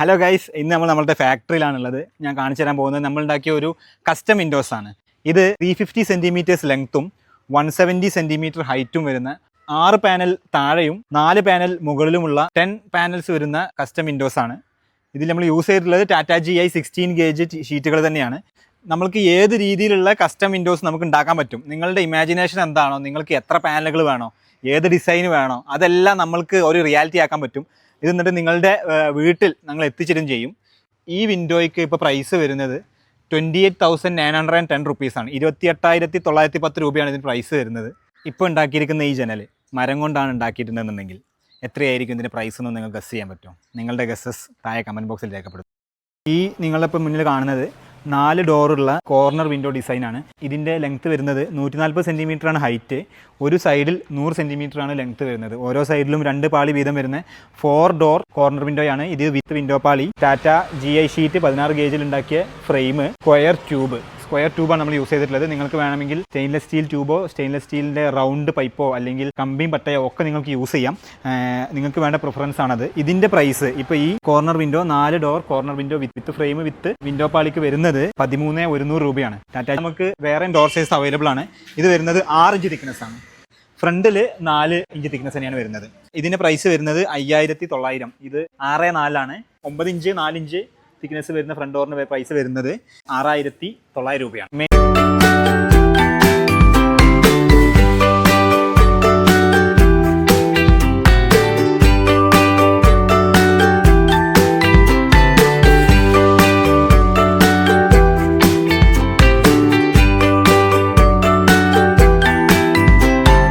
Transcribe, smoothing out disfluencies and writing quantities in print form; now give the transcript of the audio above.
Hello guys, ഇന്ന് നമ്മളുടെ ഫാക്ടറിയിലാണുള്ളത്. ഞാൻ കാണിച്ചു തരാൻ പോകുന്നത് നമ്മളുണ്ടാക്കിയ ഒരു കസ്റ്റം വിൻഡോസ് ആണ്. ഇത് 350 സെൻറ്റിമീറ്റേഴ്സ് ലെങ്ത്തും 170 സെൻറ്റിമീറ്റർ ഹൈറ്റും വരുന്ന 6 പാനൽ താഴെയും 4 പാനൽ മുകളിലുമുള്ള 10 പാനൽസ് വരുന്ന കസ്റ്റം വിൻഡോസ് ആണ്. ഇതിൽ നമ്മൾ യൂസ് ചെയ്തിട്ടുള്ളത് ടാറ്റ GI 16 ഗേജ് ഷീറ്റുകൾ തന്നെയാണ്. നമുക്ക് ഏത് രീതിയിലുള്ള കസ്റ്റം വിൻഡോസ് നമുക്ക് ഉണ്ടാക്കാൻ പറ്റും. നിങ്ങളുടെ ഇമാജിനേഷൻ എന്താണോ, നിങ്ങൾക്ക് എത്ര പാനലുകൾ വേണോ, ഏത് ഡിസൈൻ വേണോ, അതെല്ലാം നമ്മൾക്ക് ഒരു റിയാലിറ്റി ആക്കാൻ പറ്റും. ഇത് എന്നിട്ട് നിങ്ങളുടെ വീട്ടിൽ ഞങ്ങൾ എത്തിച്ചിടും ചെയ്യും. ഈ വിൻഡോയ്ക്ക് ഇപ്പോൾ പ്രൈസ് വരുന്നത് 28,910 റുപ്പീസാണ്. 28,910 രൂപയാണ് ഇതിന് പ്രൈസ് വരുന്നത്. ഇപ്പോൾ ഉണ്ടാക്കിയിരിക്കുന്ന ഈ ജനൽ മരം കൊണ്ടാണ് ഉണ്ടാക്കിയിട്ടുണ്ടെന്നുണ്ടെങ്കിൽ എത്രയായിരിക്കും ഇതിൻ്റെ പ്രൈസ് എന്ന് നിങ്ങൾക്ക് ഗസ് ചെയ്യാൻ പറ്റും? നിങ്ങളുടെ ഗസ്സസ് താഴെ കമൻറ്റ് ബോക്സിൽ രേഖപ്പെടുത്തും. ഈ നിങ്ങളിപ്പോൾ മുന്നിൽ കാണുന്നത് 4 ഡോറുള്ള കോർണർ വിൻഡോ ഡിസൈനാണ്. ഇതിൻ്റെ ലെങ്ത്ത് വരുന്നത് 140 സെൻറ്റിമീറ്ററാണ് ഹൈറ്റ്. ഒരു സൈഡിൽ 100 സെൻറ്റിമീറ്ററാണ് ലെങ്ത്ത് വരുന്നത്. ഓരോ സൈഡിലും 2 പാളി വീതം വരുന്ന 4 ഡോർ കോർണർ വിൻഡോയാണ് ഇത്. വിത്ത് വിൻഡോ പാളി, ടാറ്റ GI ഷീറ്റ് 16 ഗേജിൽ ഉണ്ടാക്കിയ ഫ്രെയിം, സ്ക്വയർ ട്യൂബാണ് നമ്മൾ യൂസ് ചെയ്തിട്ടുള്ളത്. നിങ്ങൾക്ക് വേണമെങ്കിൽ സ്റ്റെയിൻലെസ് സ്റ്റീൽ ട്യൂബോ സ്റ്റെയിൻലെസ് സ്റ്റീലിൻ്റെ റൗണ്ട് പൈപ്പോ അല്ലെങ്കിൽ കമ്പിയും പട്ടയോ ഒക്കെ നിങ്ങൾക്ക് യൂസ് ചെയ്യാം. നിങ്ങൾക്ക് വേണ്ട പ്രിഫറൻസ് ആണത്. ഇതിൻ്റെ പ്രൈസ് ഇപ്പോൾ ഈ corner window 4 door corner window with frame with window പാളിക്ക് വരുന്നത് 13,100 രൂപയാണ്. ടാറ്റ നമുക്ക് വേറെ ഡോർ സൈസ് അവൈലബിൾ ആണ്. ഇത് വരുന്നത് 6 ഇഞ്ച് തിക്നെസ് ആണ്. ഫ്രണ്ടിൽ 4 ഇഞ്ച് തിക്നെസ് തന്നെയാണ് വരുന്നത്. ഇതിൻ്റെ പ്രൈസ് വരുന്നത് 5,900. ഇത് 6.4 9 ഇഞ്ച് 4 ഇഞ്ച് തിക്നെസ് വരുന്ന ഫ്രണ്ട് ഡോറിന് പ്രൈസ് വരുന്നത് 6,900 രൂപയാണ്.